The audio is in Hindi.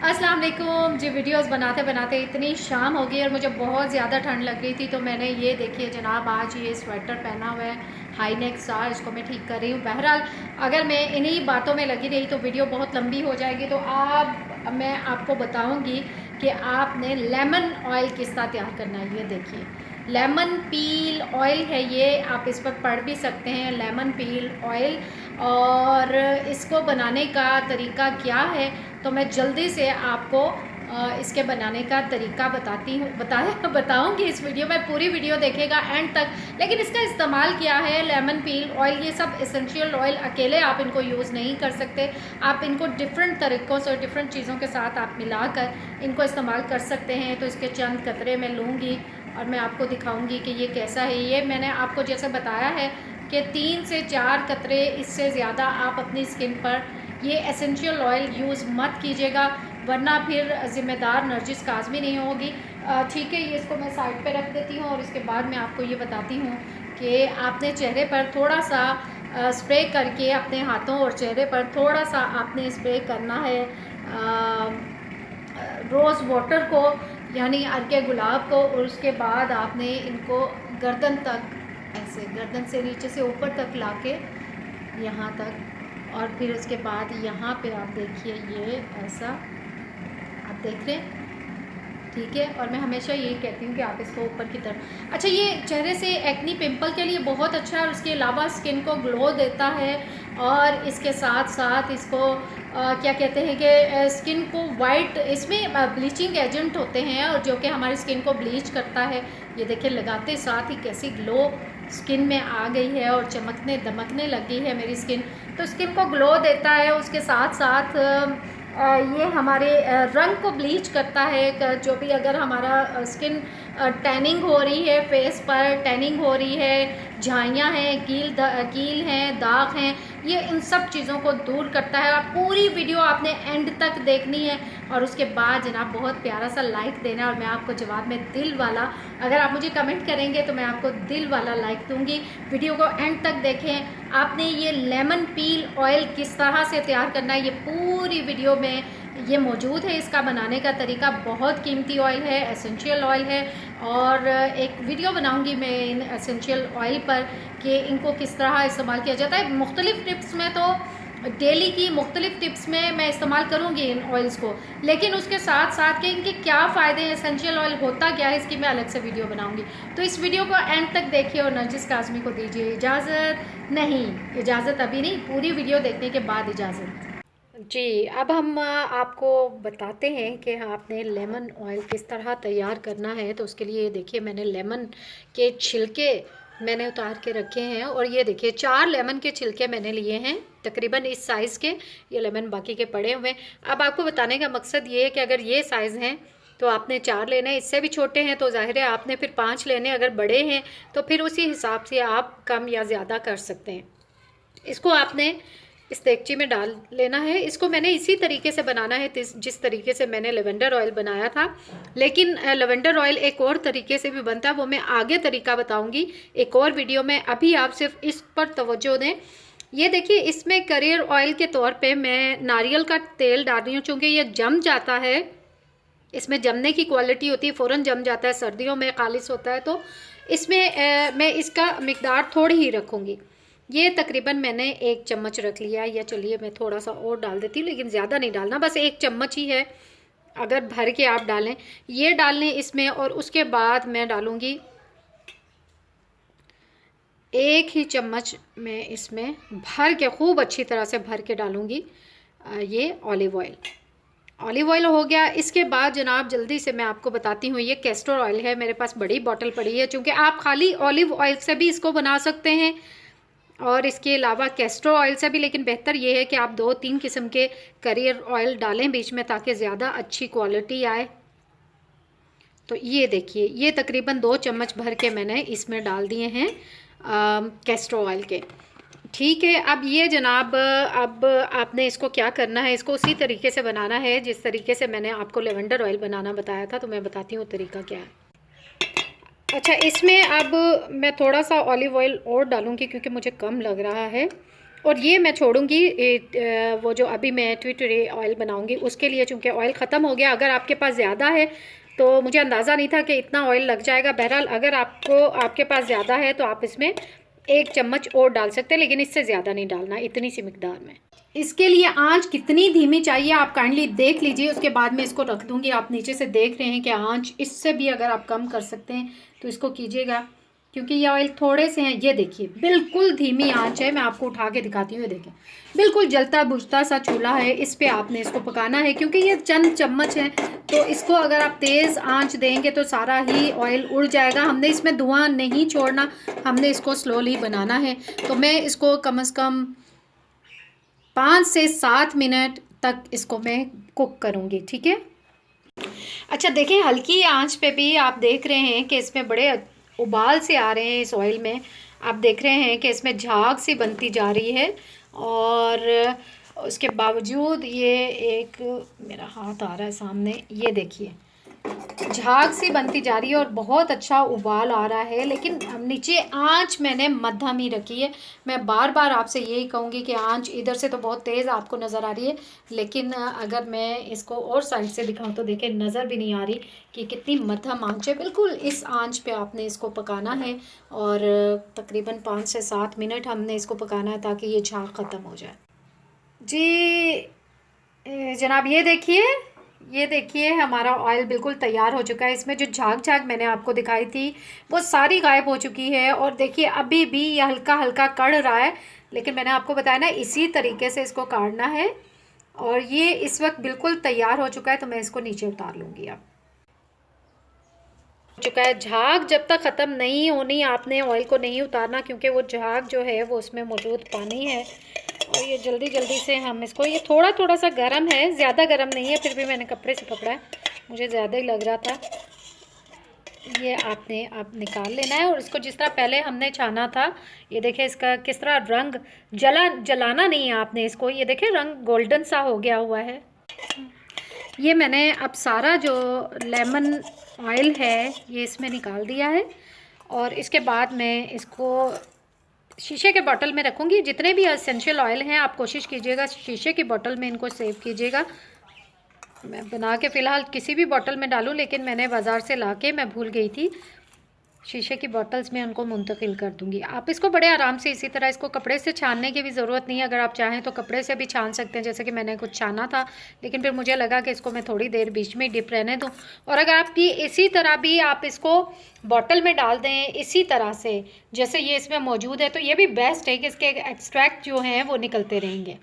अस्सलाम वालेकुम जी। वीडियोस बनाते बनाते इतनी शाम हो गई और मुझे बहुत ज़्यादा ठंड लग रही थी, तो मैंने ये देखिए जनाब आज ये स्वेटर पहना हुआ है, हाई नेक सा, इसको मैं ठीक कर रही हूँ। बहरहाल अगर मैं इन्हीं बातों में लगी रही तो वीडियो बहुत लंबी हो जाएगी। तो अब मैं आपको बताऊँगी कि आपने लेमन ऑयल किस तरह तैयार करना है। ये देखिए लेमन पील ऑयल है ये, आप इस पर पढ़ भी सकते हैं लेमन पील ऑयल। और इसको बनाने का तरीका क्या है तो मैं जल्दी से आपको इसके बनाने का तरीका बताऊंगी इस वीडियो में। पूरी वीडियो देखेगा एंड तक। लेकिन इसका इस्तेमाल क्या है, लेमन पील ऑयल, ये सब एसेंशियल ऑयल अकेले आप इनको यूज़ नहीं कर सकते। आप इनको डिफरेंट तरीक़ों से, डिफरेंट चीज़ों के साथ आप मिलाकर इनको इस्तेमाल कर सकते हैं। तो इसके चंद कतरे मैं लूँगी और मैं आपको दिखाऊँगी कि ये कैसा है। ये मैंने आपको जैसे बताया है कि 3 से 4 कतरे, इससे ज़्यादा आप अपनी स्किन पर ये एसेंशियल ऑयल यूज़ मत कीजिएगा, वरना फिर ज़िम्मेदार नर्जिस काज़मी नहीं होगी। ठीक है, ये इसको मैं साइड पे रख देती हूँ और इसके बाद मैं आपको ये बताती हूँ कि आपने चेहरे पर थोड़ा सा स्प्रे करके, अपने हाथों और चेहरे पर थोड़ा सा आपने स्प्रे करना है रोज़ वाटर को, यानी अर्के गुलाब को। और उसके बाद आपने इनको गर्दन तक, ऐसे गर्दन से नीचे से ऊपर तक लाके यहाँ तक, और फिर उसके बाद यहाँ पे आप देखिए ये ऐसा आप देख रहे हैं, ठीक है। और मैं हमेशा यही कहती हूँ कि आप इसको ऊपर की तरफ, अच्छा ये चेहरे से एक्नी पिंपल के लिए बहुत अच्छा है और उसके अलावा स्किन को ग्लो देता है। और इसके साथ साथ इसको क्या कहते हैं कि स्किन को वाइट, इसमें ब्लीचिंग एजेंट होते हैं और जो कि हमारी स्किन को ब्लीच करता है। ये देखिए लगाते साथ ही कैसी ग्लो स्किन में आ गई है और चमकने दमकने लगी है मेरी स्किन। तो स्किन को ग्लो देता है, उसके साथ साथ ये हमारे रंग को ब्लीच करता है। जो भी अगर हमारा स्किन टैनिंग हो रही है, फेस पर टैनिंग हो रही है, झाइयाँ हैं, कील हैं, दाग हैं, ये इन सब चीज़ों को दूर करता है। आप पूरी वीडियो आपने एंड तक देखनी है और उसके बाद जनाब बहुत प्यारा सा लाइक देना और मैं आपको जवाब में दिल वाला, अगर आप मुझे कमेंट करेंगे तो मैं आपको दिल वाला लाइक दूंगी। वीडियो को एंड तक देखें। आपने ये लेमन पील ऑयल किस तरह से तैयार करना है ये पूरी वीडियो में ये मौजूद है। इसका बनाने का तरीका बहुत कीमती ऑयल है, एसेंशियल ऑयल है। और एक वीडियो बनाऊंगी मैं इन एसेंशियल ऑयल पर कि इनको किस तरह इस्तेमाल किया जाता है। मुख्तलिफ़ टिप्स में तो डेली की मुख्तलिफ़ टिप्स में मैं इस्तेमाल करूंगी इन ऑयल्स को, लेकिन उसके साथ साथ के इनके क्या फ़ायदे हैं, एसेंशियल ऑयल होता क्या है, इसकी मैं अलग से वीडियो बनाऊंगी। तो इस वीडियो को एंड तक देखिए और नरजिस काज़मी को दीजिए इजाज़त। नहीं, इजाज़त अभी नहीं, पूरी वीडियो देखने के बाद इजाज़त जी। अब हम आपको बताते हैं कि आपने लेमन ऑयल किस तरह तैयार करना है। तो उसके लिए देखिए मैंने लेमन के छिलके मैंने उतार के रखे हैं और ये देखिए 4 लेमन के छिलके मैंने लिए हैं, तकरीबन इस साइज़ के। ये लेमन बाकी के पड़े हुए हैं। अब आपको बताने का मकसद ये है कि अगर ये साइज़ हैं तो आपने 4 लेने, इससे भी छोटे हैं तो ज़ाहिर है आपने फिर 5 लेने, अगर बड़े हैं तो फिर उसी हिसाब से आप कम या ज़्यादा कर सकते हैं। इसको आपने इस देगची में डाल लेना है। इसको मैंने इसी तरीके से बनाना है जिस तरीके से मैंने लेवेंडर ऑयल बनाया था, लेकिन लेवेंडर ऑयल एक और तरीके से भी बनता है, वो मैं आगे तरीका बताऊंगी एक और वीडियो में। अभी आप सिर्फ इस पर तवज्जो दें। ये देखिए इसमें करियर ऑयल के तौर पे मैं नारियल का तेल डाल रही हूँ, चूँकि ये जम जाता है, इसमें जमने की क्वालिटी होती है, फ़ौरन जम जाता है, सर्दियों में खालिश होता है। तो इसमें मैं इसका मिकदार थोड़ी ही रखूँगी। ये तकरीबन मैंने 1 चम्मच रख लिया, या चलिए मैं थोड़ा सा और डाल देती हूँ, लेकिन ज़्यादा नहीं डालना, बस 1 चम्मच ही है, अगर भर के आप डालें। ये डाल लें इसमें और उसके बाद मैं डालूँगी 1 ही चम्मच मैं इसमें भर के, खूब अच्छी तरह से भर के डालूँगी ये ऑलिव ऑयल। ऑलिव ऑयल हो गया। इसके बाद जनाब जल्दी से मैं आपको बताती हूँ, ये कैस्टर ऑयल है, मेरे पास बड़ी बॉटल पड़ी है, चूँकि आप खाली ऑलिव ऑयल से भी इसको बना सकते हैं और इसके अलावा कैस्टर ऑयल से भी, लेकिन बेहतर ये है कि आप 2-3 किस्म के करियर ऑयल डालें बीच में, ताकि ज़्यादा अच्छी क्वालिटी आए। तो ये देखिए ये तकरीबन 2 चम्मच भर के मैंने इसमें डाल दिए हैं कैस्टर ऑयल के। ठीक है, अब ये जनाब, अब आपने इसको क्या करना है, इसको उसी तरीके से बनाना है जिस तरीके से मैंने आपको लेवेंडर ऑयल बनाना बताया था। तो मैं बताती हूँ तरीका क्या है। अच्छा, इसमें अब मैं थोड़ा सा ऑलिव ऑयल और डालूँगी क्योंकि मुझे कम लग रहा है। और ये मैं छोड़ूंगी वो जो अभी मैं ट्विटरे ऑयल बनाऊंगी उसके लिए, चूँकि ऑयल ख़त्म हो गया। अगर आपके पास ज़्यादा है तो मुझे अंदाज़ा नहीं था कि इतना ऑयल लग जाएगा। बहरहाल अगर आपके पास ज़्यादा है तो आप इसमें 1 चम्मच और डाल सकते हैं, लेकिन इससे ज़्यादा नहीं डालना, इतनी सी मिकदार में। इसके लिए आंच कितनी धीमी चाहिए आप काइंडली देख लीजिए, उसके बाद मैं इसको रख दूंगी। आप नीचे से देख रहे हैं कि आंच इससे भी अगर आप कम कर सकते हैं तो इसको कीजिएगा, क्योंकि ये ऑयल थोड़े से हैं। ये देखिए बिल्कुल धीमी आंच है, मैं आपको उठा के दिखाती हूँ। ये देखें बिल्कुल जलता बुझता सा चूल्हा है, इस पे आपने इसको पकाना है। क्योंकि ये चंद चम्मच है तो इसको अगर आप तेज़ आंच देंगे तो सारा ही ऑयल उड़ जाएगा। हमने इसमें धुआं नहीं छोड़ना, हमने इसको स्लोली बनाना है। तो मैं इसको कम से कम 5 से 7 मिनट तक इसको मैं कुक करूँगी, ठीक है। अच्छा देखिए, हल्की आंच पे भी आप देख रहे हैं कि इसमें बड़े उबाल से आ रहे हैं। इस ऑयल में आप देख रहे हैं कि इसमें झाग सी बनती जा रही है, और उसके बावजूद ये एक, मेरा हाथ आ रहा है सामने, ये देखिए झाग सी बनती जा रही है और बहुत अच्छा उबाल आ रहा है। लेकिन नीचे आंच मैंने मध्यम ही रखी है। मैं बार बार आपसे यही कहूँगी कि आंच इधर से तो बहुत तेज़ आपको नज़र आ रही है, लेकिन अगर मैं इसको और साइड से दिखाऊँ तो देखें नज़र भी नहीं आ रही कि कितनी मध्यम आंच है। बिल्कुल इस आंच पे आपने इसको पकाना है, और तकरीबन 5 से 7 मिनट हमने इसको पकाना है ताकि ये झाग ख़त्म हो जाए। जी जनाब, ये देखिए हमारा ऑयल बिल्कुल तैयार हो चुका है। इसमें जो झाग झाग मैंने आपको दिखाई थी वो सारी गायब हो चुकी है, और देखिए अभी भी ये हल्का हल्का कड़ रहा है। लेकिन मैंने आपको बताया ना, इसी तरीके से इसको काढ़ना है। और ये इस वक्त बिल्कुल तैयार हो चुका है, तो मैं इसको नीचे उतार लूँगी। अब हो चुका है। झाग जब तक ख़त्म नहीं होनी आपने ऑयल को नहीं उतारना, क्योंकि वो झाग जो है वो उसमें मौजूद पानी है। और ये जल्दी जल्दी से हम इसको, ये थोड़ा थोड़ा सा गर्म है, ज़्यादा गर्म नहीं है, फिर भी मैंने कपड़े से पकड़ा है, मुझे ज़्यादा ही लग रहा था। ये आपने अब निकाल लेना है, और इसको जिस तरह पहले हमने छाना था, ये देखें इसका किस तरह रंग जलाना नहीं है आपने इसको। ये देखें रंग गोल्डन सा हो गया हुआ है। ये मैंने अब सारा जो लेमन ऑयल है ये इसमें निकाल दिया है, और इसके बाद मैं इसको शीशे के बोतल में रखूँगी। जितने भी एसेंशियल ऑयल हैं आप कोशिश कीजिएगा शीशे की बोतल में इनको सेव कीजिएगा। मैं बना के फ़िलहाल किसी भी बोतल में डालूँ, लेकिन मैंने बाज़ार से लाके मैं भूल गई थी, शीशे की बॉटल्स में उनको मुंतकिल कर दूंगी। आप इसको बड़े आराम से, इसी तरह इसको कपड़े से छानने की भी ज़रूरत नहीं है। अगर आप चाहें तो कपड़े से भी छान सकते हैं, जैसे कि मैंने कुछ छाना था, लेकिन फिर मुझे लगा कि इसको मैं थोड़ी देर बीच में डिप रहने दूं। और अगर आप भी इसी तरह भी आप इसको बॉटल में डाल दें इसी तरह से जैसे ये इसमें मौजूद है, तो ये भी बेस्ट है कि इसके एक्सट्रैक्ट जो हैं वो निकलते रहेंगे।